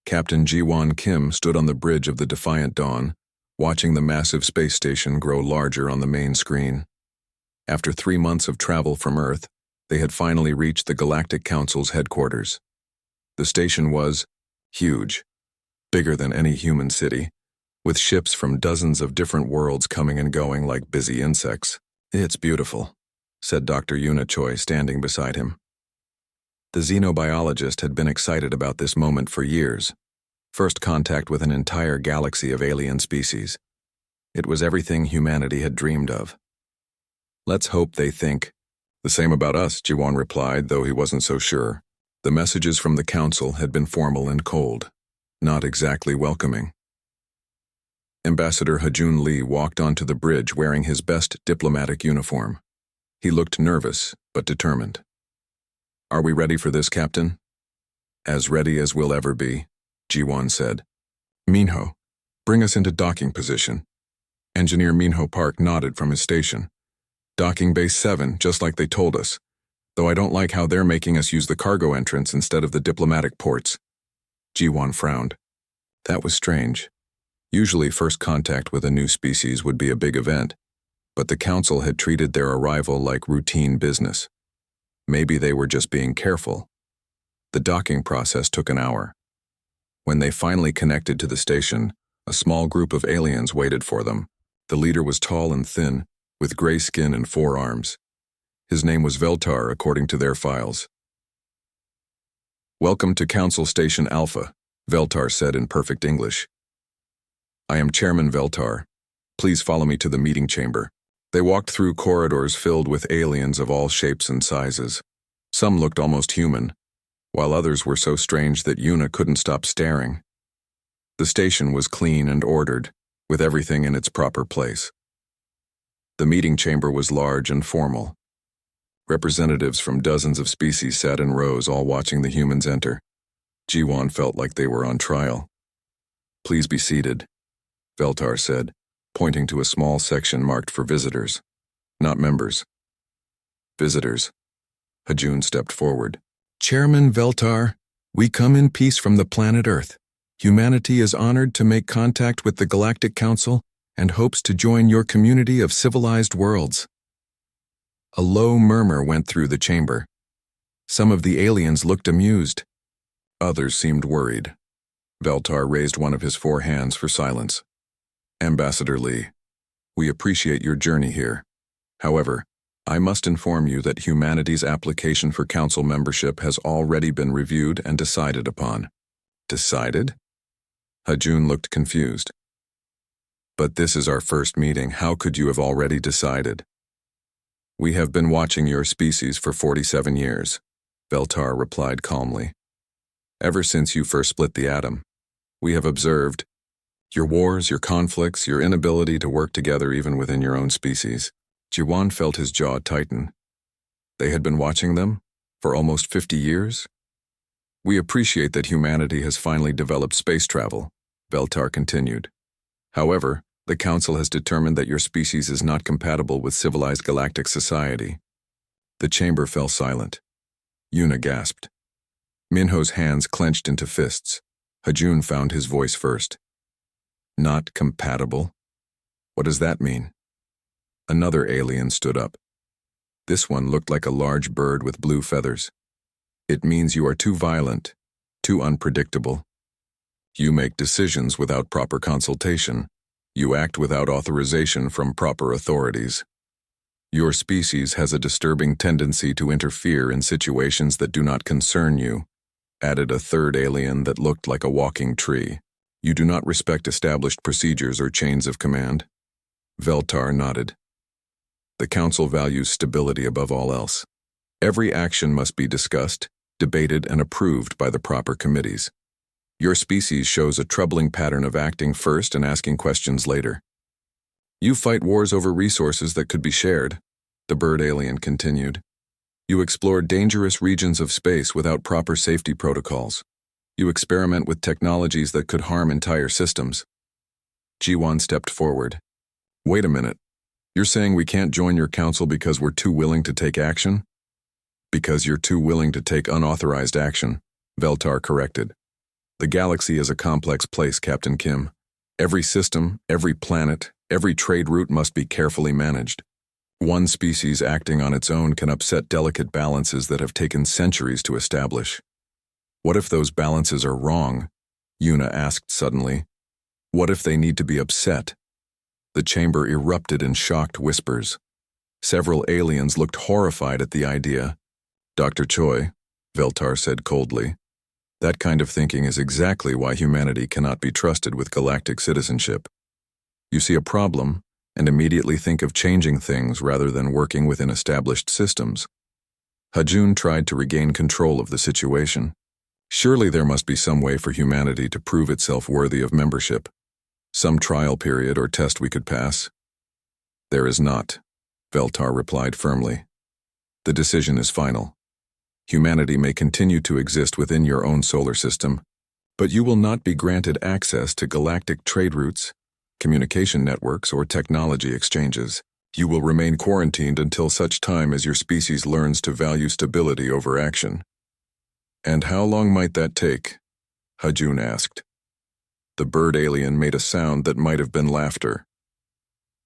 Captain Ji-won Kim stood on the bridge of the Defiant Dawn, watching the massive space station grow larger on the main screen. After 3 months of travel from Earth, they had finally reached the Galactic Council's headquarters. The station was huge, bigger than any human city, with ships from dozens of different worlds coming and going like busy insects. "It's beautiful," said Dr. Yuna Choi, standing beside him. The xenobiologist had been excited about this moment for years. First contact with an entire galaxy of alien species. It was everything humanity had dreamed of. "Let's hope they think the same about us," Ji-won replied, though he wasn't so sure. The messages from the council had been formal and cold, not exactly welcoming. Ambassador Hajun Lee walked onto the bridge wearing his best diplomatic uniform. He looked nervous, but determined. "Are we ready for this, Captain?" "As ready as we'll ever be," Ji-won said. "Minho, bring us into docking position." Engineer Minho Park nodded from his station. "Docking Base 7, just like they told us, though I don't like how they're making us use the cargo entrance instead of the diplomatic ports." Ji-won frowned. That was strange. Usually first contact with a new species would be a big event, but the council had treated their arrival like routine business. Maybe they were just being careful. The docking process took an hour. When they finally connected to the station, a small group of aliens waited for them. The leader was tall and thin, with gray skin and 4 arms. His name was Veltar, according to their files. "Welcome to Council Station Alpha," Veltar said in perfect English. "I am Chairman Veltar. Please follow me to the meeting chamber." They walked through corridors filled with aliens of all shapes and sizes. Some looked almost human, while others were so strange that Yuna couldn't stop staring. The station was clean and ordered, with everything in its proper place. The meeting chamber was large and formal. Representatives from dozens of species sat in rows, all watching the humans enter. Ji-won felt like they were on trial. "Please be seated," Veltar said, pointing to a small section marked for visitors, not members. "Visitors." Hajun stepped forward. "Chairman Veltar, we come in peace from the planet Earth. Humanity is honored to make contact with the Galactic Council and hopes to join your community of civilized worlds." A low murmur went through the chamber. Some of the aliens looked amused. Others seemed worried. Veltar raised one of his 4 hands for silence. "Ambassador Lee, we appreciate your journey here. However, I must inform you that humanity's application for council membership has already been reviewed and decided upon." "Decided?" Hajun looked confused. "But this is our first meeting. How could you have already decided?" "We have been watching your species for 47 years, Veltar replied calmly. "Ever since you first split the atom, we have observed your wars, your conflicts, your inability to work together even within your own species." Ji-won felt his jaw tighten. They had been watching them for almost 50 years? "We appreciate that humanity has finally developed space travel," Veltar continued. "However, the Council has determined that your species is not compatible with civilized galactic society." The chamber fell silent. Yuna gasped. Minho's hands clenched into fists. Hajun found his voice first. "Not compatible? What does that mean?" Another alien stood up. This one looked like a large bird with blue feathers. "It means you are too violent, too unpredictable. You make decisions without proper consultation. You act without authorization from proper authorities. Your species has a disturbing tendency to interfere in situations that do not concern you," added a third alien that looked like a walking tree. "You do not respect established procedures or chains of command." Veltar nodded. "The Council values stability above all else. Every action must be discussed, debated, and approved by the proper committees. Your species shows a troubling pattern of acting first and asking questions later. You fight wars over resources that could be shared," the bird alien continued. "You explore dangerous regions of space without proper safety protocols. You experiment with technologies that could harm entire systems." Ji-won stepped forward. "Wait a minute. You're saying we can't join your council because we're too willing to take action?" "Because you're too willing to take unauthorized action," Veltar corrected. The galaxy is a complex place, Captain Kim. Every system, every planet, every trade route must be carefully managed. One species acting on its own can upset delicate balances that have taken centuries to establish. What if those balances are wrong? Yuna asked suddenly. What if they need to be upset? The chamber erupted in shocked whispers. Several aliens looked horrified at the idea. Dr. Choi, Veltar said coldly, that kind of thinking is exactly why humanity cannot be trusted with galactic citizenship. You see a problem and immediately think of changing things rather than working within established systems. Hajun tried to regain control of the situation. Surely there must be some way for humanity to prove itself worthy of membership. Some trial period or test we could pass. There is not, Veltar replied firmly. The decision is final. Humanity may continue to exist within your own solar system, but you will not be granted access to galactic trade routes, communication networks, or technology exchanges. You will remain quarantined until such time as your species learns to value stability over action. And how long might that take? Hajun asked. The bird alien made a sound that might have been laughter.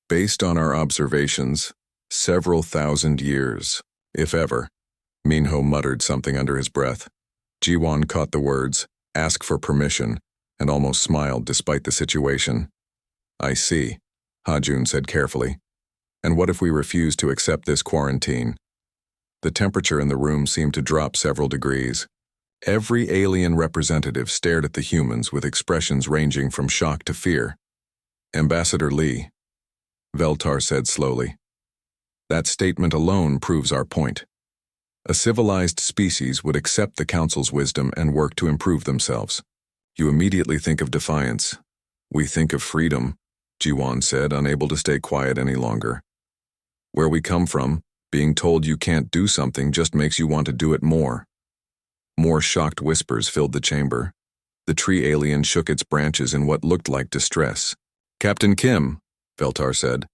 Based on our observations, several thousand years, if ever. Minho muttered something under his breath. Jiwon caught the words, ask for permission, and almost smiled despite the situation. I see, Hajun said carefully. And what if we refuse to accept this quarantine? The temperature in the room seemed to drop several degrees. Every alien representative stared at the humans with expressions ranging from shock to fear. Ambassador Lee, Veltar said slowly. That statement alone proves our point. A civilized species would accept the Council's wisdom and work to improve themselves. You immediately think of defiance. We think of freedom, Jiwon said, unable to stay quiet any longer. Where we come from, being told you can't do something just makes you want to do it more. More shocked whispers filled the chamber. The tree alien shook its branches in what looked like distress. Captain Kim, Veltar said,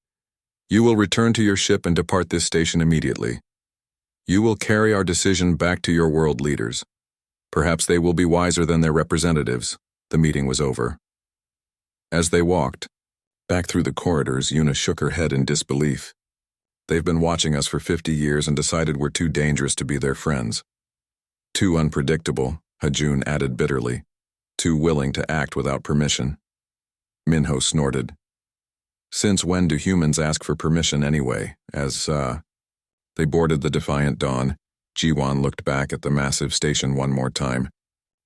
you will return to your ship and depart this station immediately. You will carry our decision back to your world leaders. Perhaps they will be wiser than their representatives. The meeting was over. As they walked back through the corridors, Yuna shook her head in disbelief. They've been watching us for 50 years and decided we're too dangerous to be their friends. Too unpredictable, Hajun added bitterly. Too willing to act without permission. Minho snorted. Since when do humans ask for permission anyway? They boarded the Defiant Dawn. Jiwon looked back at the massive station one more time.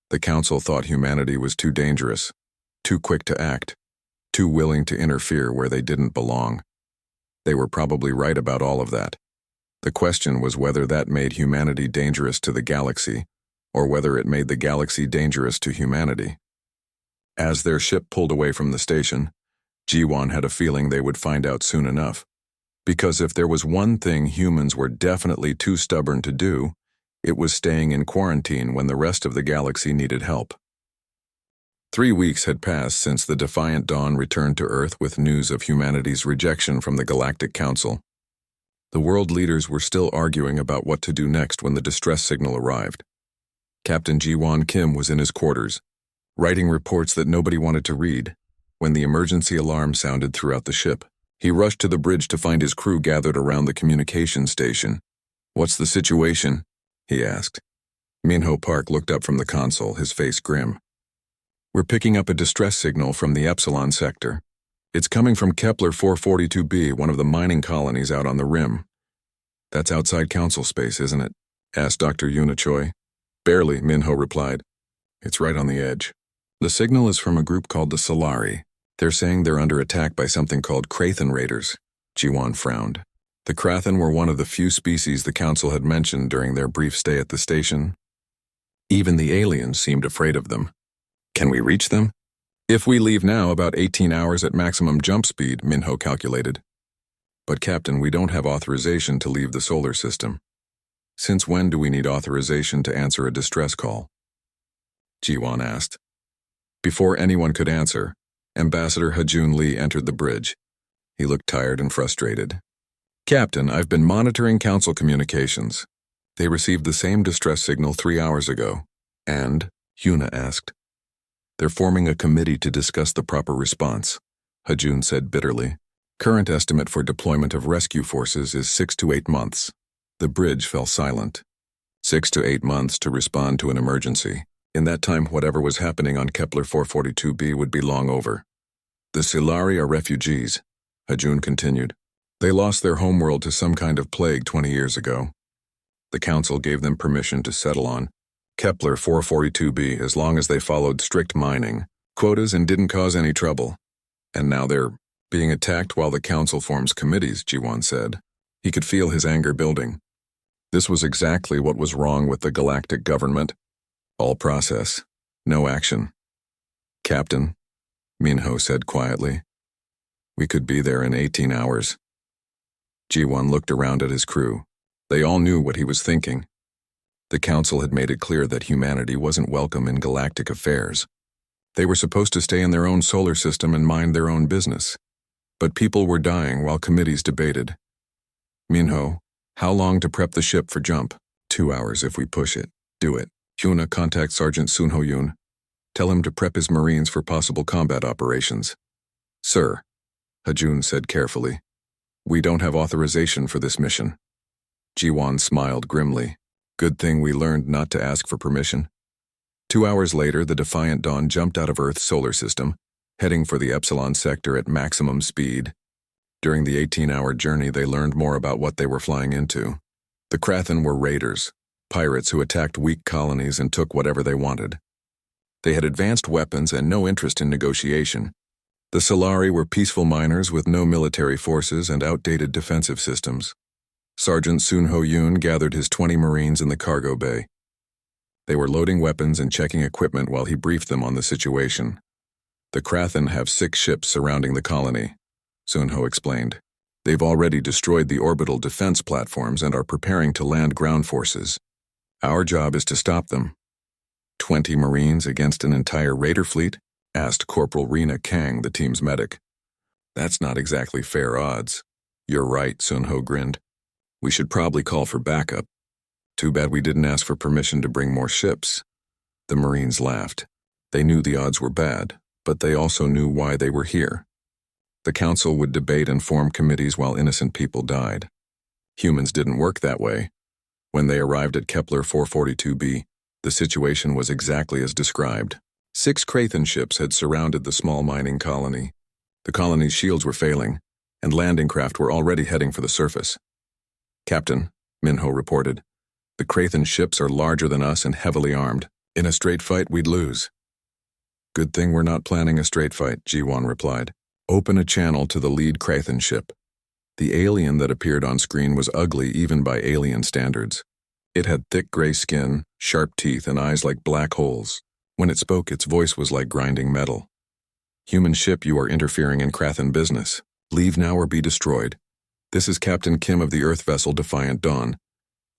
The Council thought humanity was too dangerous, too quick to act, too willing to interfere where they didn't belong. They were probably right about all of that. The question was whether that made humanity dangerous to the galaxy, or whether it made the galaxy dangerous to humanity. As their ship pulled away from the station, Jiwon had a feeling they would find out soon enough. Because if there was one thing humans were definitely too stubborn to do, it was staying in quarantine when the rest of the galaxy needed help. 3 weeks had passed since the Defiant Dawn returned to Earth with news of humanity's rejection from the Galactic Council. The world leaders were still arguing about what to do next when the distress signal arrived. Captain Jiwon Kim was in his quarters, writing reports that nobody wanted to read, when the emergency alarm sounded throughout the ship. He rushed to the bridge to find his crew gathered around the communication station. What's the situation? He asked. Minho Park looked up from the console, his face grim. We're picking up a distress signal from the Epsilon sector. It's coming from Kepler 442b, one of the mining colonies out on the rim. That's outside council space, isn't it? Asked Dr. Yuna Choi. Barely, Minho replied. It's right on the edge. The signal is from a group called the Solari. They're saying they're under attack by something called Krathen Raiders. Jiwon frowned. The Krathen were one of the few species the Council had mentioned during their brief stay at the station. Even the aliens seemed afraid of them. Can we reach them? If we leave now, about 18 hours at maximum jump speed, Minho calculated. But Captain, we don't have authorization to leave the solar system. Since when do we need authorization to answer a distress call? Jiwon asked. Before anyone could answer, Ambassador Hajun Lee entered the bridge. He looked tired and frustrated. Captain, I've been monitoring Council communications. They received the same distress signal 3 hours ago. And? Yuna asked. They're forming a committee to discuss the proper response, Hajun said bitterly. Current estimate for deployment of rescue forces is 6 to 8 months. The bridge fell silent. 6 to 8 months to respond to an emergency. In that time, whatever was happening on Kepler 442b would be long over. The Silari are refugees, Hajun continued. They lost their homeworld to some kind of plague 20 years ago. The council gave them permission to settle on Kepler 442b as long as they followed strict mining quotas and didn't cause any trouble. And now they're being attacked while the council forms committees, Jiwan said. He could feel his anger building. This was exactly what was wrong with the galactic government. All process, no action. Captain, Minho said quietly. We could be there in 18 hours. Jiwan looked around at his crew. They all knew what he was thinking. The council had made it clear that humanity wasn't welcome in galactic affairs. They were supposed to stay in their own solar system and mind their own business. But people were dying while committees debated. Minho, how long to prep the ship for jump? 2 hours if we push it. Do it. Hyuna, contact Sergeant Sunho Yoon. Tell him to prep his Marines for possible combat operations. Sir, Hajun said carefully. We don't have authorization for this mission. Jiwan smiled grimly. Good thing we learned not to ask for permission. 2 hours later, the Defiant Dawn jumped out of Earth's solar system, heading for the Epsilon sector at maximum speed. During the 18-hour journey, they learned more about what they were flying into. The Krathen were raiders, pirates who attacked weak colonies and took whatever they wanted. They had advanced weapons and no interest in negotiation. The Solari were peaceful miners with no military forces and outdated defensive systems. Sergeant Sunho Yoon gathered his 20 Marines in the cargo bay. They were loading weapons and checking equipment while he briefed them on the situation. The Krathen have 6 ships surrounding the colony, Sunho explained. They've already destroyed the orbital defense platforms and are preparing to land ground forces. Our job is to stop them. 20 Marines against an entire raider fleet? Asked Corporal Rena Kang, the team's medic. That's not exactly fair odds. You're right, Sunho grinned. We should probably call for backup. Too bad we didn't ask for permission to bring more ships. The Marines laughed. They knew the odds were bad, but they also knew why they were here. The council would debate and form committees while innocent people died. Humans didn't work that way. When they arrived at Kepler 442b, the situation was exactly as described. 6 Krathen ships had surrounded the small mining colony. The colony's shields were failing, and landing craft were already heading for the surface. Captain, Minho reported, the Krathen ships are larger than us and heavily armed. In a straight fight, we'd lose. Good thing we're not planning a straight fight, Jiwan replied. Open a channel to the lead Krathen ship. The alien that appeared on screen was ugly even by alien standards. It had thick gray skin, sharp teeth, and eyes like black holes. When it spoke, its voice was like grinding metal. Human ship, you are interfering in Krathen business. Leave now or be destroyed. This is Captain Kim of the Earth vessel Defiant Dawn.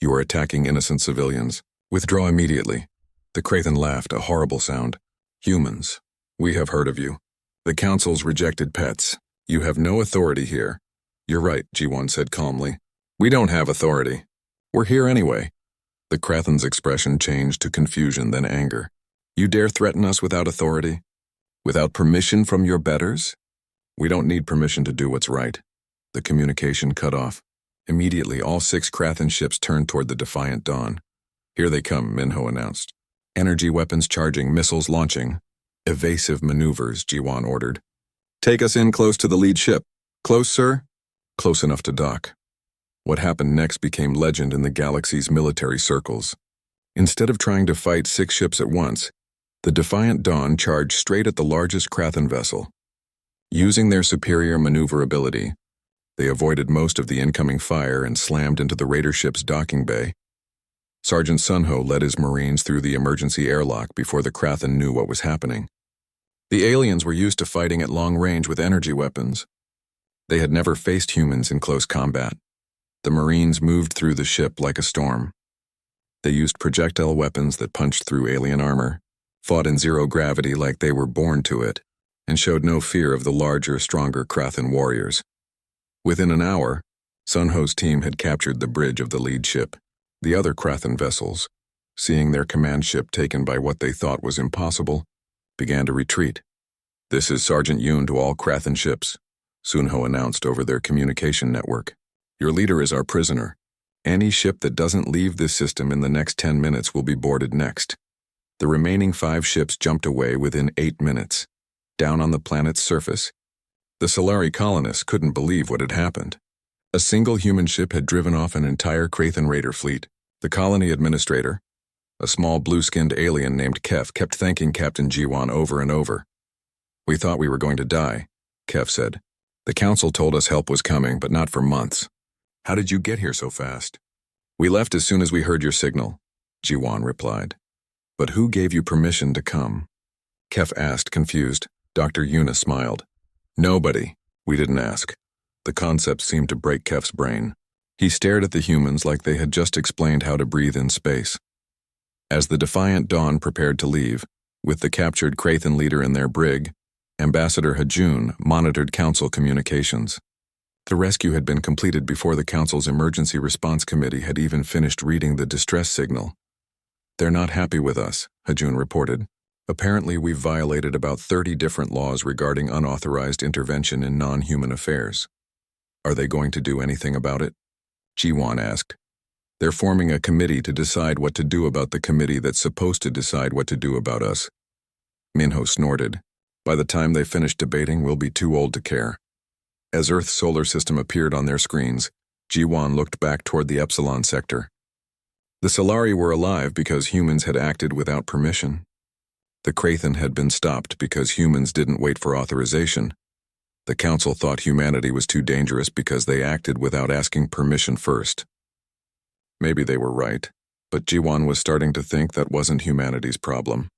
You are attacking innocent civilians. Withdraw immediately. The Krathen laughed, a horrible sound. Humans, we have heard of you. The Council's rejected pets. You have no authority here. You're right, Jiwan said calmly. We don't have authority. We're here anyway. The Krathen's expression changed to confusion, then anger. You dare threaten us without authority? Without permission from your betters? We don't need permission to do what's right. The communication cut off. Immediately, all 6 Krathen ships turned toward the Defiant Dawn. Here they come, Minho announced. Energy weapons charging, missiles launching. Evasive maneuvers, Jiwan ordered. Take us in close to the lead ship. Close, sir? Close enough to dock. What happened next became legend in the galaxy's military circles. Instead of trying to fight 6 ships at once, the Defiant Dawn charged straight at the largest Krathen vessel. Using their superior maneuverability, they avoided most of the incoming fire and slammed into the raider ship's docking bay. Sergeant Sunho led his Marines through the emergency airlock before the Krathen knew what was happening. The aliens were used to fighting at long range with energy weapons. They had never faced humans in close combat. The Marines moved through the ship like a storm. They used projectile weapons that punched through alien armor, fought in zero gravity like they were born to it, and showed no fear of the larger, stronger Krathen warriors. Within an hour, Sunho's team had captured the bridge of the lead ship. The other Krathen vessels, seeing their command ship taken by what they thought was impossible, began to retreat. "This is Sergeant Yoon to all Krathen ships," Sunho announced over their communication network. "Your leader is our prisoner. Any ship that doesn't leave this system in the next 10 minutes will be boarded next." The remaining 5 ships jumped away within 8 minutes. Down on the planet's surface, the Solari colonists couldn't believe what had happened. A single human ship had driven off an entire Krathen raider fleet. The colony administrator, a small blue-skinned alien named Kef, kept thanking Captain Jiwon over and over. "We thought we were going to die," Kef said. "The council told us help was coming, but not for months." "How did you get here so fast?" "We left as soon as we heard your signal," Jiwon replied. "But who gave you permission to come?" Kef asked, confused. Dr. Yuna smiled. "Nobody. We didn't ask." The concept seemed to break Kef's brain. He stared at the humans like they had just explained how to breathe in space. As the Defiant Dawn prepared to leave, with the captured Krathen leader in their brig, Ambassador Hajun monitored council communications. The rescue had been completed before the council's emergency response committee had even finished reading the distress signal. "They're not happy with us," Hajun reported. "Apparently we've violated about 30 different laws regarding unauthorized intervention in non-human affairs." "Are they going to do anything about it?" Jiwon asked. "They're forming a committee to decide what to do about the committee that's supposed to decide what to do about us." Minho snorted. "By the time they finish debating, we'll be too old to care." As Earth's solar system appeared on their screens, Jiwon looked back toward the Epsilon sector. The Solari were alive because humans had acted without permission. The Krathen had been stopped because humans didn't wait for authorization. The council thought humanity was too dangerous because they acted without asking permission first. Maybe they were right, but Jiwon was starting to think that wasn't humanity's problem.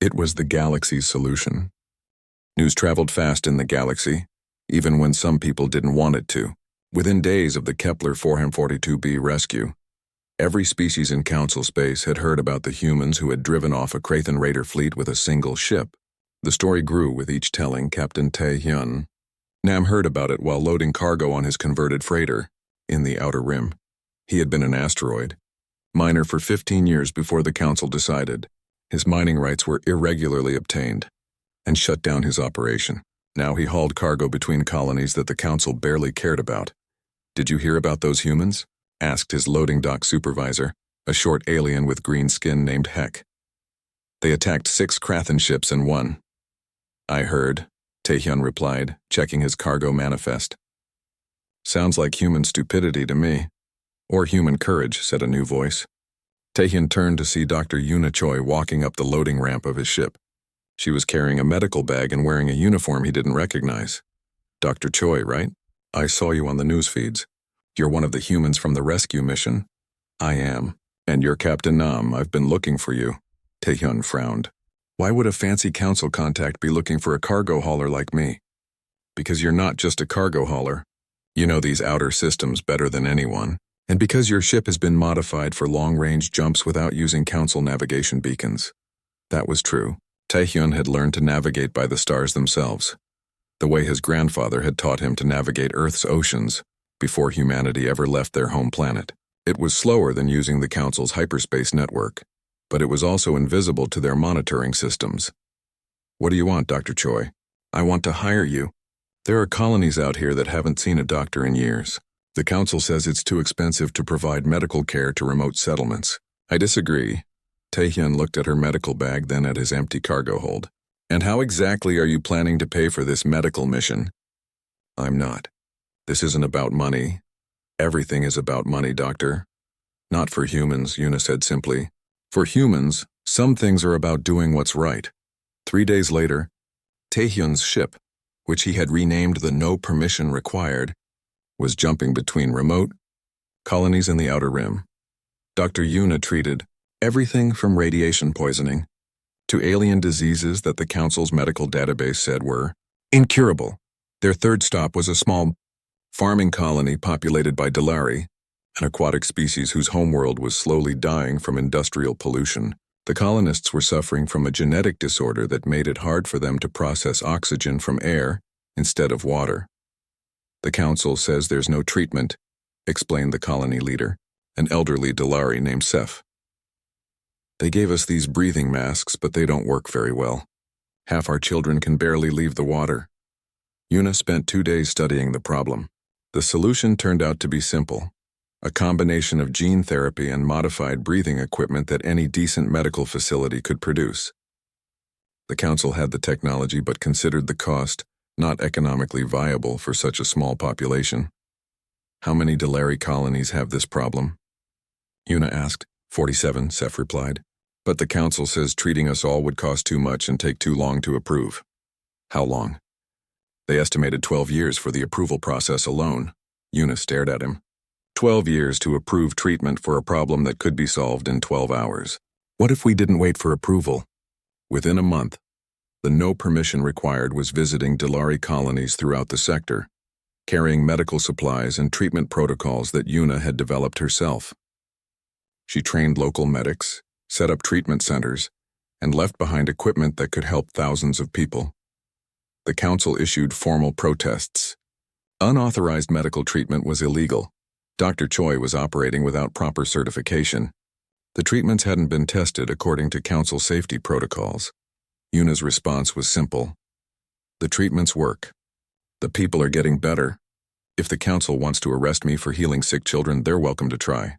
It was the galaxy's solution. News traveled fast in the galaxy, even when some people didn't want it to. Within days of the Kepler 442b rescue, every species in council space had heard about the humans who had driven off a Krathen raider fleet with a single ship. The story grew with each telling. Captain Tae-hyun. Nam heard about it while loading cargo on his converted freighter in the Outer Rim. He had been an asteroid miner for 15 years before the council decided his mining rights were irregularly obtained and shut down his operation. Now he hauled cargo between colonies that the council barely cared about. "Did you hear about those humans?" asked his loading dock supervisor, a short alien with green skin named Heck. "They attacked 6 Krathen ships and won." "I heard," Taehyun replied, checking his cargo manifest. "Sounds like human stupidity to me." "Or human courage," said a new voice. Taehyun turned to see Dr. Yuna Choi walking up the loading ramp of his ship. She was carrying a medical bag and wearing a uniform he didn't recognize. "Dr. Choi, right? I saw you on the news feeds. You're one of the humans from the rescue mission." "I am. And you're Captain Nam. I've been looking for you." Taehyun frowned. "Why would a fancy council contact be looking for a cargo hauler like me?" "Because you're not just a cargo hauler. You know these outer systems better than anyone. And because your ship has been modified for long-range jumps without using council navigation beacons." That was true. Taehyun had learned to navigate by the stars themselves, the way his grandfather had taught him to navigate Earth's oceans before humanity ever left their home planet. It was slower than using the council's hyperspace network, but it was also invisible to their monitoring systems. "What do you want, Dr. Choi?" "I want to hire you. There are colonies out here that haven't seen a doctor in years. The council says it's too expensive to provide medical care to remote settlements." "I disagree." Taehyun looked at her medical bag, then at his empty cargo hold. "And how exactly are you planning to pay for this medical mission?" "I'm not. This isn't about money. Everything is about money, Doctor." "Not for humans," Yuna said simply. "For humans, some things are about doing what's right." 3 days later, Taehyun's ship, which he had renamed the No Permission Required, was jumping between remote colonies in the Outer Rim. Dr. Yuna treated everything from radiation poisoning to alien diseases that the council's medical database said were incurable. Their third stop was a small farming colony populated by Dalari, an aquatic species whose homeworld was slowly dying from industrial pollution. The colonists were suffering from a genetic disorder that made it hard for them to process oxygen from air instead of water. "The council says there's no treatment," explained the colony leader, an elderly Dalari named Sef. "They gave us these breathing masks, but they don't work very well." Half our children can barely leave the water. Yuna spent 2 days studying the problem. The solution turned out to be simple. A combination of gene therapy and modified breathing equipment that any decent medical facility could produce. The council had the technology but considered the cost not economically viable for such a small population. How many Delari colonies have this problem? Yuna asked. 47, Seth replied. But the council says treating us all would cost too much and take too long to approve. How long? They estimated 12 years for the approval process alone. Yuna stared at him. 12 years to approve treatment for a problem that could be solved in 12 hours. What if we didn't wait for approval? Within a month, the no permission required was visiting Delari colonies throughout the sector, carrying medical supplies and treatment protocols that Yuna had developed herself. She trained local medics, set up treatment centers, and left behind equipment that could help thousands of people. The council issued formal protests. Unauthorized medical treatment was illegal. Dr. Choi was operating without proper certification. The treatments hadn't been tested according to council safety protocols. Yuna's response was simple. The treatments work. The people are getting better. If the council wants to arrest me for healing sick children, they're welcome to try.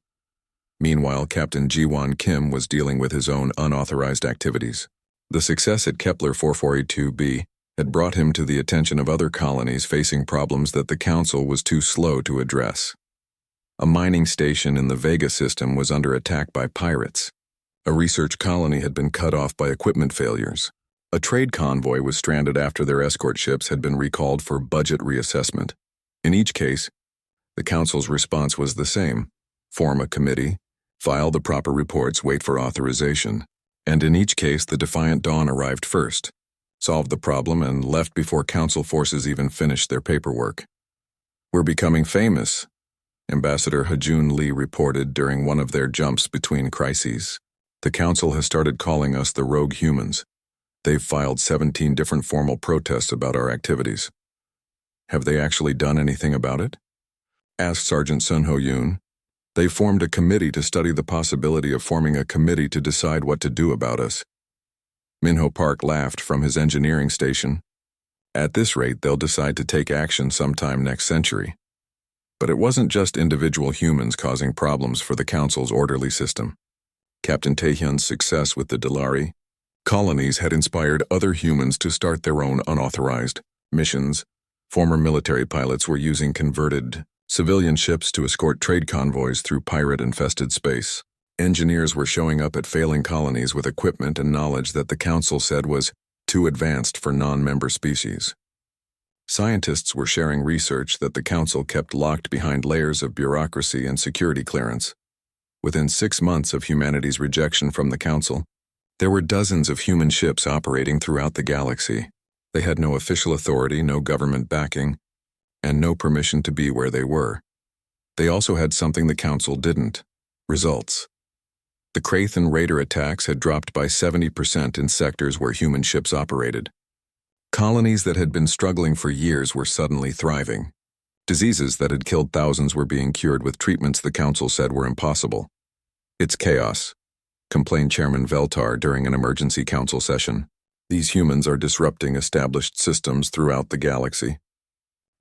Meanwhile, Captain Jiwon Kim was dealing with his own unauthorized activities. The success at Kepler 4482b had brought him to the attention of other colonies facing problems that the council was too slow to address. A mining station in the Vega system was under attack by pirates. A research colony had been cut off by equipment failures. A trade convoy was stranded after their escort ships had been recalled for budget reassessment. In each case, the council's response was the same. Form a committee, file the proper reports, wait for authorization. And in each case, the Defiant Dawn arrived first, solved the problem, and left before council forces even finished their paperwork. We're becoming famous, Ambassador Hajun Lee reported during one of their jumps between crises. The council has started calling us the rogue humans. They've filed 17 different formal protests about our activities. Have they actually done anything about it? Asked Sergeant Sun Ho Yoon. They formed a committee to study the possibility of forming a committee to decide what to do about us. Minho Park laughed from his engineering station. At this rate, they'll decide to take action sometime next century. But it wasn't just individual humans causing problems for the council's orderly system. Captain Taehyun's success with the Delari colonies had inspired other humans to start their own unauthorized missions. Former military pilots were using converted civilian ships to escort trade convoys through pirate-infested space. Engineers were showing up at failing colonies with equipment and knowledge that the council said was too advanced for non-member species. Scientists were sharing research that the council kept locked behind layers of bureaucracy and security clearance. Within 6 months of humanity's rejection from the council, there were dozens of human ships operating throughout the galaxy. They had no official authority, no government backing, and no permission to be where they were. They also had something the council didn't: results. The Krathan raider attacks had dropped by 70% in sectors where human ships operated. Colonies that had been struggling for years were suddenly thriving. Diseases that had killed thousands were being cured with treatments the council said were impossible. It's chaos, complained Chairman Veltar during an emergency council session. These humans are disrupting established systems throughout the galaxy.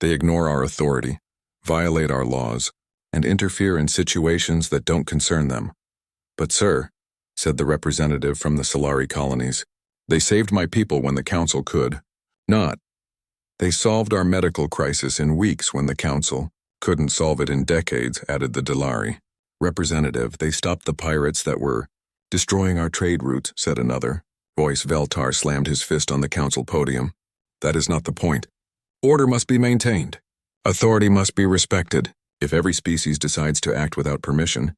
They ignore our authority, violate our laws, and interfere in situations that don't concern them. But sir, said the representative from the Solari colonies, they saved my people when the council could not. They solved our medical crisis in weeks when the council couldn't solve it in decades, added the Delari representative. They stopped the pirates that were destroying our trade routes, said another voice. Veltar slammed his fist on the council podium. That is not the point. Order must be maintained. Authority must be respected. If every species decides to act without permission,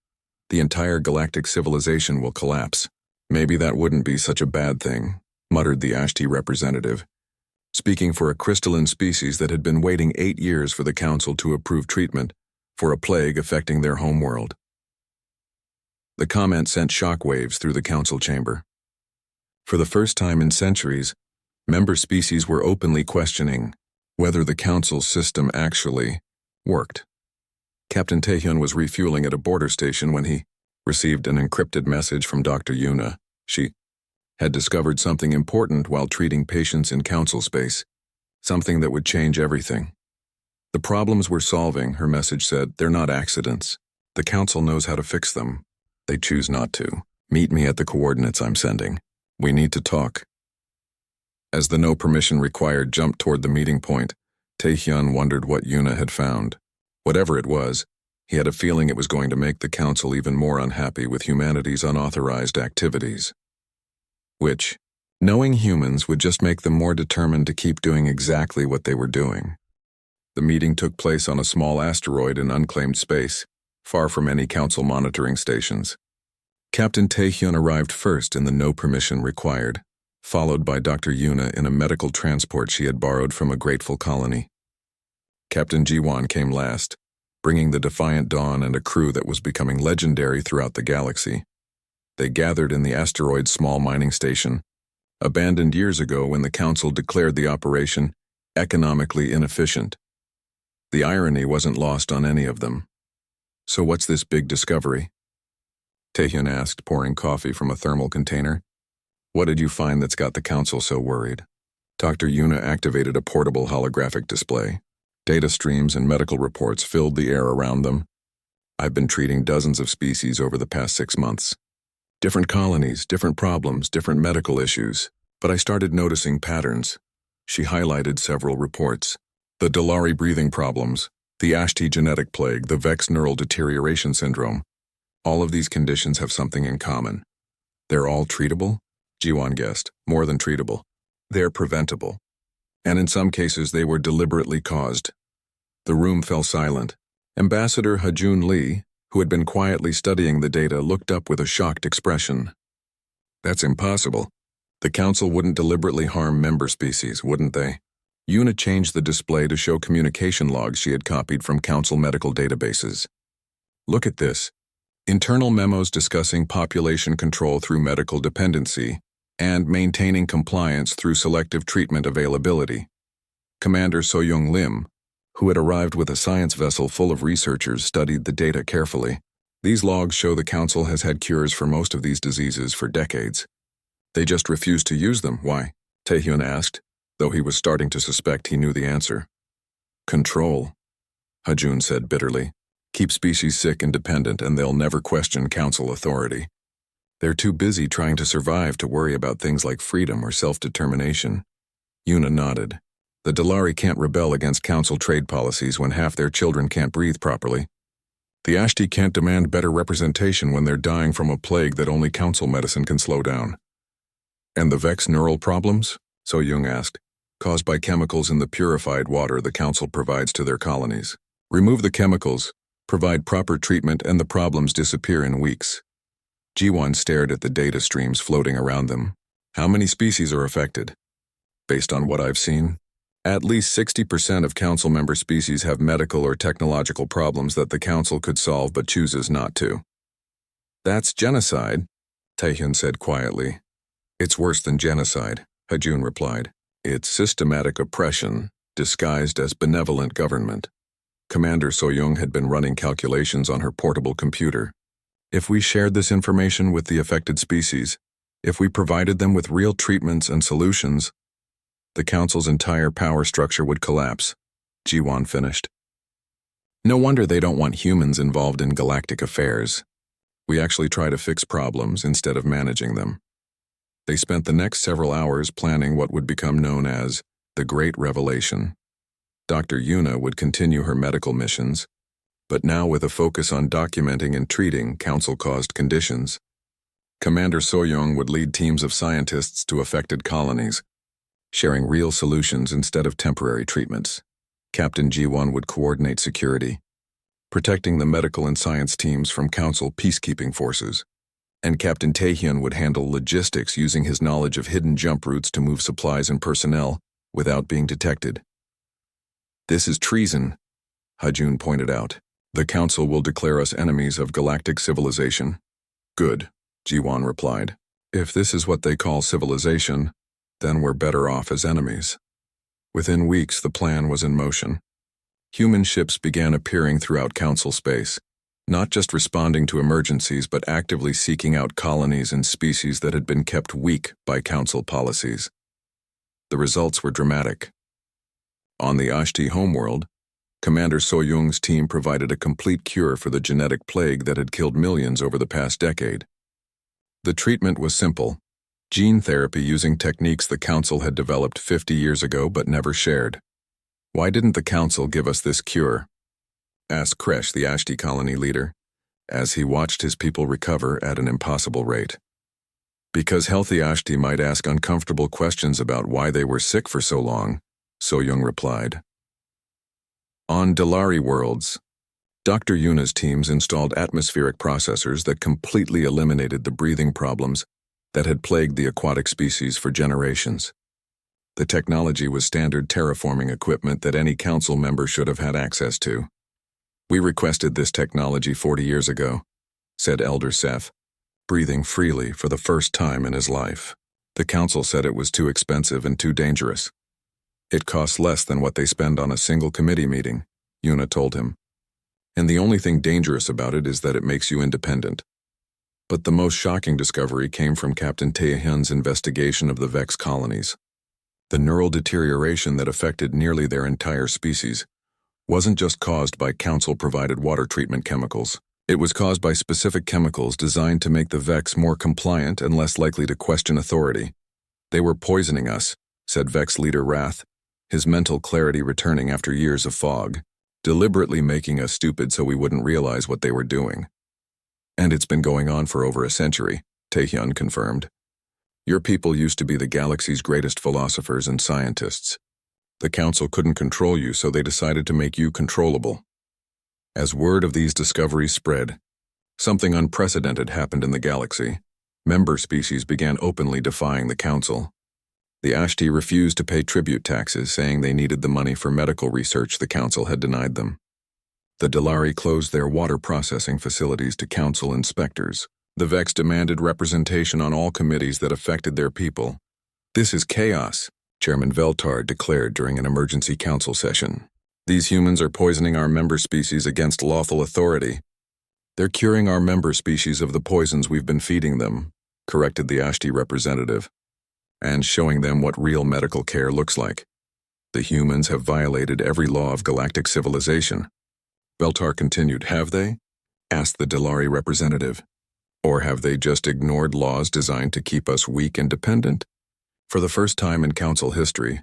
the entire galactic civilization will collapse. Maybe that wouldn't be such a bad thing, muttered the Ashti representative, speaking for a crystalline species that had been waiting 8 years for the council to approve treatment for a plague affecting their homeworld. The comment sent shockwaves through the council chamber. For the first time in centuries, member species were openly questioning whether the council's system actually worked. Captain Taehyun was refueling at a border station when he received an encrypted message from Dr. Yuna. She had discovered something important while treating patients in council space, something that would change everything. The problems we're solving, her message said, they're not accidents. The council knows how to fix them. They choose not to. Meet me at the coordinates I'm sending. We need to talk. As the no permission required jumped toward the meeting point, Taehyun wondered what Yuna had found. Whatever it was, he had a feeling it was going to make the council even more unhappy with humanity's unauthorized activities. Which, knowing humans, would just make them more determined to keep doing exactly what they were doing. The meeting took place on a small asteroid in unclaimed space, far from any council monitoring stations. Captain Taehyun arrived first in the no permission required, followed by Dr. Yuna in a medical transport she had borrowed from a grateful colony. Captain Jiwon came last, bringing the Defiant Dawn and a crew that was becoming legendary throughout the galaxy. They gathered in the asteroid's small mining station, abandoned years ago when the council declared the operation economically inefficient. The irony wasn't lost on any of them. So what's this big discovery? Taehyun asked, pouring coffee from a thermal container. What did you find that's got the council so worried? Dr. Yuna activated a portable holographic display. Data streams and medical reports filled the air around them. I've been treating dozens of species over the past 6 months. Different colonies, different problems, different medical issues. But I started noticing patterns. She highlighted several reports. The Dalari breathing problems, the Ashti genetic plague, the Vex neural deterioration syndrome. All of these conditions have something in common. They're all treatable? Jiwon guessed. More than treatable. They're preventable. And in some cases they were deliberately caused. The room fell silent. Ambassador Hajun Lee, who had been quietly studying the data, looked up with a shocked expression. That's impossible. The council wouldn't deliberately harm member species, wouldn't they? Yuna changed the display to show communication logs she had copied from council medical databases. Look at this. Internal memos discussing population control through medical dependency and maintaining compliance through selective treatment availability. Commander Soyoung Lim, who had arrived with a science vessel full of researchers, studied the data carefully. These logs show the council has had cures for most of these diseases for decades. They just refuse to use them. Why? Taehyun asked, though he was starting to suspect he knew the answer. Control, Hajun said bitterly. Keep species sick and dependent and they'll never question council authority. They're too busy trying to survive to worry about things like freedom or self-determination. Yuna nodded. The Dalari can't rebel against council trade policies when half their children can't breathe properly. The Ashti can't demand better representation when they're dying from a plague that only council medicine can slow down. And the Vex neural problems? Soyoung asked. Caused by chemicals in the purified water the council provides to their colonies. Remove the chemicals, provide proper treatment, and the problems disappear in weeks. Jiwon stared at the data streams floating around them. How many species are affected? Based on what I've seen, at least 60% of council member species have medical or technological problems that the council could solve but chooses not to. That's genocide, Taehyun said quietly. It's worse than genocide, Hajun replied. It's systematic oppression, disguised as benevolent government. Commander Soyoung had been running calculations on her portable computer. If we shared this information with the affected species, if we provided them with real treatments and solutions, the council's entire power structure would collapse, Jiwon finished. No wonder they don't want humans involved in galactic affairs. We actually try to fix problems instead of managing them. They spent the next several hours planning what would become known as the Great Revelation. Dr. Yuna would continue her medical missions, but now with a focus on documenting and treating council-caused conditions. Commander Soyoung would lead teams of scientists to affected colonies, sharing real solutions instead of temporary treatments. Captain Jiwon would coordinate security, protecting the medical and science teams from council peacekeeping forces. And Captain Taehyun would handle logistics using his knowledge of hidden jump routes to move supplies and personnel without being detected. This is treason, Hajun pointed out. The council will declare us enemies of galactic civilization. Good, Jiwon replied. If this is what they call civilization, then we're better off as enemies. Within weeks, the plan was in motion. Human ships began appearing throughout council space, not just responding to emergencies but actively seeking out colonies and species that had been kept weak by Council policies. The results were dramatic. On the Ashti homeworld, Commander So-Young's team provided a complete cure for the genetic plague that had killed millions over the past decade. The treatment was simple: gene therapy using techniques the Council had developed 50 years ago but never shared. "Why didn't the Council give us this cure?" asked Kresh, the Ashti colony leader, as he watched his people recover at an impossible rate. "Because healthy Ashti might ask uncomfortable questions about why they were sick for so long," So-Young replied. On Delari worlds, Dr. Yuna's teams installed atmospheric processors that completely eliminated the breathing problems that had plagued the aquatic species for generations. The technology was standard terraforming equipment that any Council member should have had access to. "We requested this technology 40 years ago," said Elder Seth, breathing freely for the first time in his life. "The Council said it was too expensive and too dangerous. It costs less than what they spend on a single committee meeting," Yuna told him. "And the only thing dangerous about it is that it makes you independent." But the most shocking discovery came from Captain Taehyun's investigation of the Vex colonies. The neural deterioration that affected nearly their entire species wasn't just caused by Council-provided water treatment chemicals. It was caused by specific chemicals designed to make the Vex more compliant and less likely to question authority. "They were poisoning us," said Vex leader Wrath, his mental clarity returning after years of fog, "deliberately making us stupid so we wouldn't realize what they were doing." "And it's been going on for over a century," Taehyun confirmed. "Your people used to be the galaxy's greatest philosophers and scientists. The Council couldn't control you, so they decided to make you controllable." As word of these discoveries spread, something unprecedented happened in the galaxy. Member species began openly defying the Council. The Ashti refused to pay tribute taxes, saying they needed the money for medical research the Council had denied them. The Delari closed their water processing facilities to Council inspectors. The Vex demanded representation on all committees that affected their people. "This is chaos," Chairman Veltar declared during an emergency Council session. "These humans are poisoning our member species against lawful authority." "They're curing our member species of the poisons we've been feeding them," corrected the Ashti representative, "and showing them what real medical care looks like. The humans have violated every law of galactic civilization." Veltar continued. "Have they?" asked the Delari representative. "Or have they just ignored laws designed to keep us weak and dependent?" For the first time in Council history,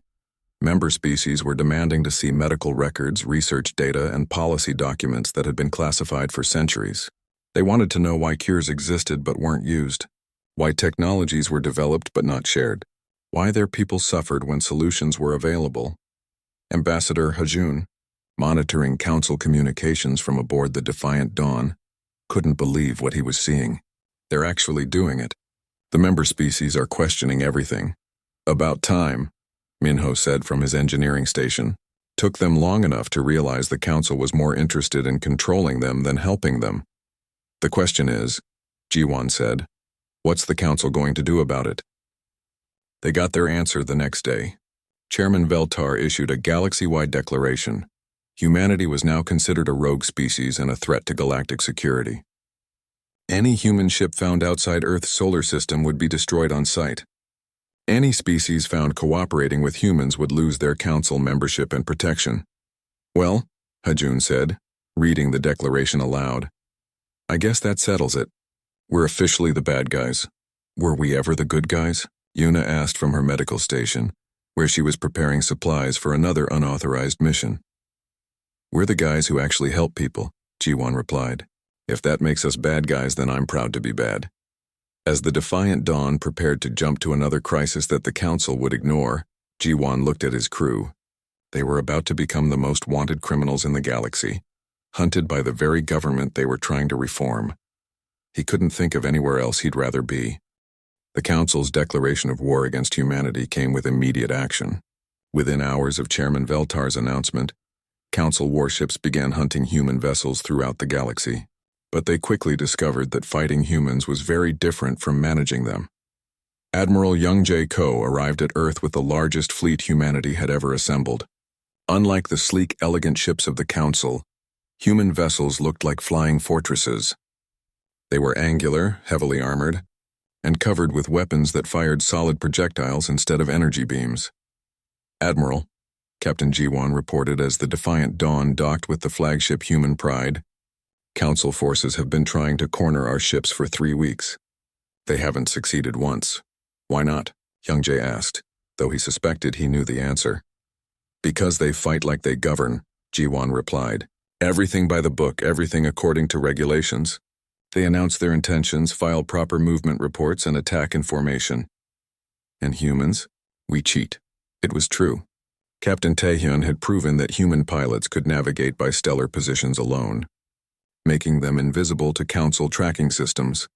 member species were demanding to see medical records, research data, and policy documents that had been classified for centuries. They wanted to know why cures existed but weren't used, why technologies were developed but not shared, why their people suffered when solutions were available. Ambassador Hajun, monitoring Council communications from aboard the Defiant Dawn, couldn't believe what he was seeing. "They're actually doing it. The member species are questioning everything." "About time," Minho said from his engineering station. "Took them long enough to realize the Council was more interested in controlling them than helping them." "The question is," Jiwan said, "what's the Council going to do about it?" They got their answer the next day. Chairman Veltar issued a galaxy-wide declaration. Humanity was now considered a rogue species and a threat to galactic security. Any human ship found outside Earth's solar system would be destroyed on sight. Any species found cooperating with humans would lose their Council membership and protection. "Well," Hajun said, reading the declaration aloud, "I guess that settles it. We're officially the bad guys." "Were we ever the good guys?" Yuna asked from her medical station, where she was preparing supplies for another unauthorized mission. "We're the guys who actually help people," Jiwan replied. "If that makes us bad guys, then I'm proud to be bad." As the Defiant Dawn prepared to jump to another crisis that the Council would ignore, Jiwan looked at his crew. They were about to become the most wanted criminals in the galaxy, hunted by the very government they were trying to reform. He couldn't think of anywhere else he'd rather be. The Council's declaration of war against humanity came with immediate action. Within hours of Chairman Veltar's announcement, Council warships began hunting human vessels throughout the galaxy. But they quickly discovered that fighting humans was very different from managing them. Admiral Young Jae Ko arrived at Earth with the largest fleet humanity had ever assembled. Unlike the sleek, elegant ships of the Council, Human vessels looked like flying fortresses. They were angular, heavily armored, and covered with weapons that fired solid projectiles instead of energy beams. "Admiral," Captain Jiwon reported as the Defiant Dawn docked with the flagship Human Pride, "Council forces have been trying to corner our ships for 3 weeks. They haven't succeeded once." "Why not?" Youngjae asked, though he suspected he knew the answer. "Because they fight like they govern," Jiwon replied. "Everything by the book, everything according to regulations. They announce their intentions, file proper movement reports, and attack in formation. And humans? We cheat." It was true. Captain Taehyun had proven that human pilots could navigate by stellar positions alone, making them invisible to Council tracking systems.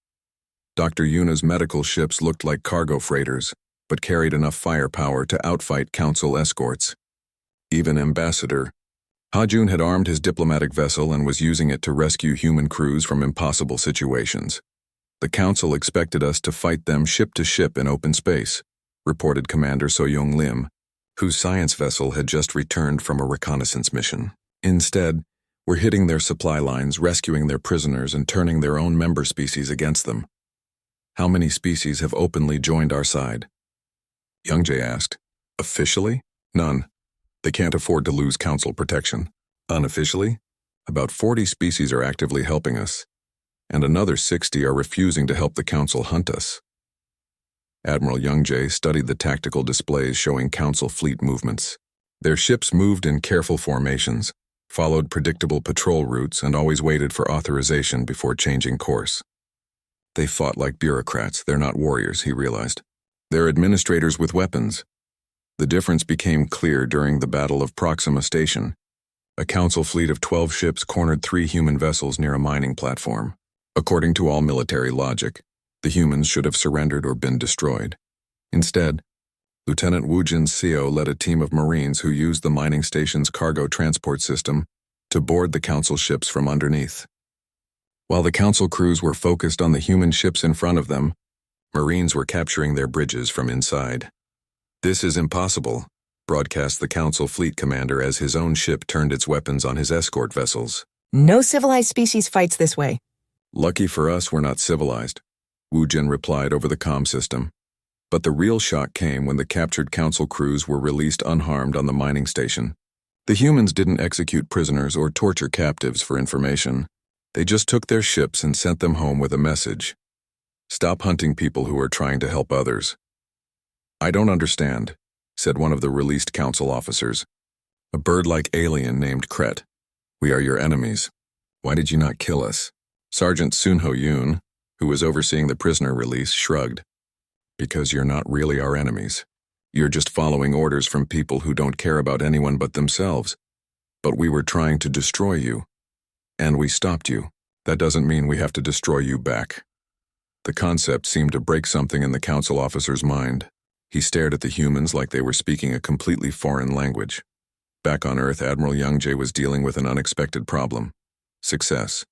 Dr. Yuna's medical ships looked like cargo freighters, but carried enough firepower to outfight Council escorts. Even Ambassador Ha-Jun had armed his diplomatic vessel and was using it to rescue human crews from impossible situations. "The Council expected us to fight them ship to ship in open space," reported Commander So-Young Lim, whose science vessel had just returned from a reconnaissance mission. "Instead, we're hitting their supply lines, rescuing their prisoners, and turning their own member species against them." "How many species have openly joined our side?" Youngjae asked. "Officially? None. They can't afford to lose Council protection. Unofficially? About 40 species are actively helping us, and another 60 are refusing to help the Council hunt us." Admiral Youngjae studied the tactical displays showing Council fleet movements. Their ships moved in careful formations, followed predictable patrol routes, and always waited for authorization before changing course. They fought like bureaucrats. They're not warriors, he realized. They're administrators with weapons. The difference became clear during the Battle of Proxima Station. A Council fleet of 12 ships cornered 3 human vessels near a mining platform. According to all military logic, the humans should have surrendered or been destroyed. Instead, Lieutenant Woojin Seo led a team of Marines who used the mining station's cargo transport system to board the Council ships from underneath. While the Council crews were focused on the human ships in front of them, Marines were capturing their bridges from inside. "This is impossible," broadcast the Council fleet commander as his own ship turned its weapons on his escort vessels. "No civilized species fights this way." "Lucky for us, we're not civilized," Woojin replied over the comm system. But the real shock came when the captured Council crews were released unharmed on the mining station. The humans didn't execute prisoners or torture captives for information. They just took their ships and sent them home with a message. "Stop hunting people who are trying to help others." "I don't understand," said one of the released Council officers. "A bird-like alien named Kret. We are your enemies. Why did you not kill us?" Sergeant Sun Ho-yoon, who was overseeing the prisoner release, shrugged. "Because you're not really our enemies. You're just following orders from people who don't care about anyone but themselves. But we were trying to destroy you. And we stopped you. That doesn't mean we have to destroy you back." The concept seemed to break something in the Council officer's mind. He stared at the humans like they were speaking a completely foreign language. Back on Earth, Admiral Youngjae was dealing with an unexpected problem: success.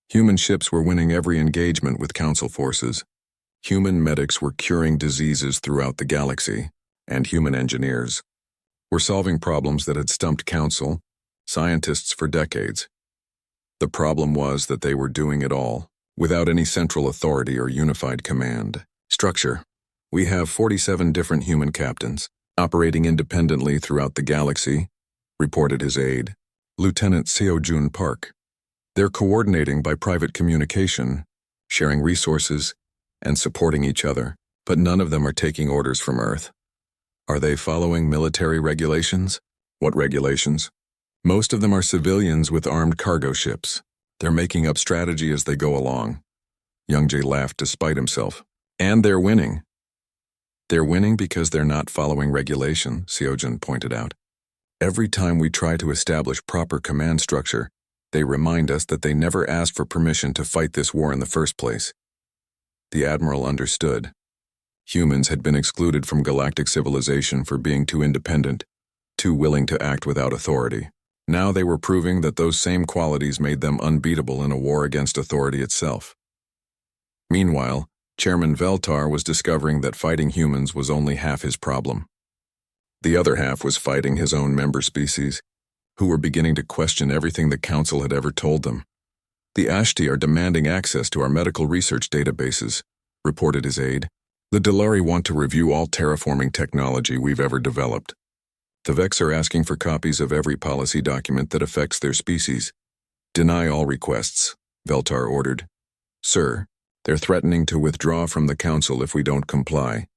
Human ships were winning every engagement with Council forces. Human medics were curing diseases throughout the galaxy, and human engineers were solving problems that had stumped Council scientists for decades. The problem was that they were doing it all without any central authority or unified command structure. "We have 47 different human captains, operating independently throughout the galaxy," reported his aide, Lieutenant Seo-jun Park. "They're coordinating by private communication, sharing resources, and supporting each other, but none of them are taking orders from Earth." "Are they following military regulations?" "What regulations?" "Most of them are civilians with armed cargo ships. They're making up strategy as they go along." Youngjae laughed despite himself. "And they're winning." "They're winning because they're not following regulation," Seo-jun pointed out. "Every time we try to establish proper command structure, they remind us that they never asked for permission to fight this war in the first place." The Admiral understood. Humans had been excluded from galactic civilization for being too independent, too willing to act without authority. Now they were proving that those same qualities made them unbeatable in a war against authority itself. Meanwhile, Chairman Veltar was discovering that fighting humans was only half his problem. The other half was fighting his own member species, who were beginning to question everything the Council had ever told them. The Ashti are demanding access to our medical research databases, reported his aide. The Delari want to review all terraforming technology we've ever developed. The Vex are asking for copies of every policy document that affects their species. Deny all requests, Veltar ordered. Sir, they're threatening to withdraw from the Council if we don't comply.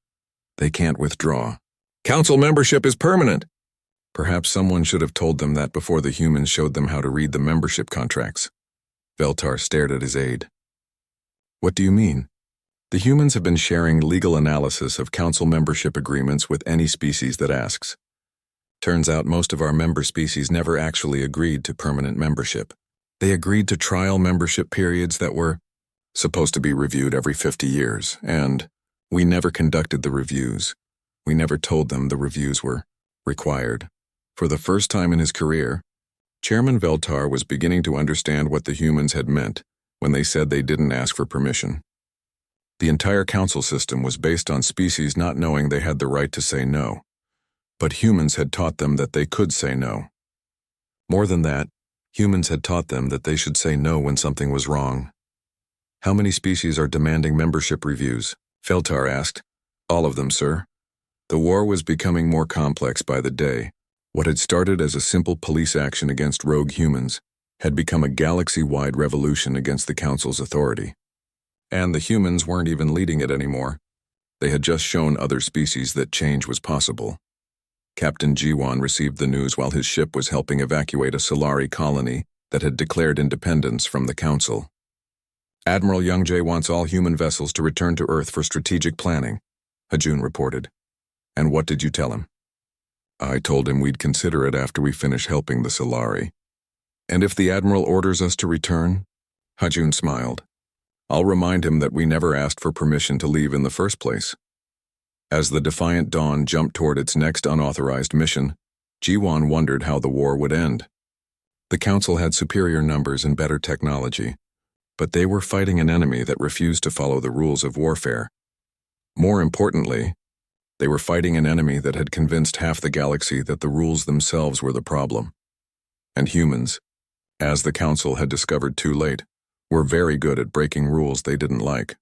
They can't withdraw. Council membership is permanent. Perhaps someone should have told them that before the humans showed them how to read the membership contracts. Veltar stared at his aide. What do you mean? The humans have been sharing legal analysis of Council membership agreements with any species that asks. Turns out most of our member species never actually agreed to permanent membership. They agreed to trial membership periods that were supposed to be reviewed every 50 years, and we never conducted the reviews. We never told them the reviews were required. For the first time in his career, Chairman Veltar was beginning to understand what the humans had meant when they said they didn't ask for permission. The entire council system was based on species not knowing they had the right to say no. But humans had taught them that they could say no. More than that, humans had taught them that they should say no when something was wrong. How many species are demanding membership reviews? Veltar asked. All of them, sir. The war was becoming more complex by the day. What had started as a simple police action against rogue humans had become a galaxy-wide revolution against the Council's authority. And the humans weren't even leading it anymore. They had just shown other species that change was possible. Captain Jiwan received the news while his ship was helping evacuate a Solari colony that had declared independence from the Council. Admiral Youngjae wants all human vessels to return to Earth for strategic planning, Hajun reported. And what did you tell him? I told him we'd consider it after we finish helping the Solari. And if the Admiral orders us to return? Hajun smiled. I'll remind him that we never asked for permission to leave in the first place. As the Defiant Dawn jumped toward its next unauthorized mission, Jiwan wondered how the war would end. The Council had superior numbers and better technology, but they were fighting an enemy that refused to follow the rules of warfare. More importantly, they were fighting an enemy that had convinced half the galaxy that the rules themselves were the problem. And humans, as the Council had discovered too late, were very good at breaking rules they didn't like.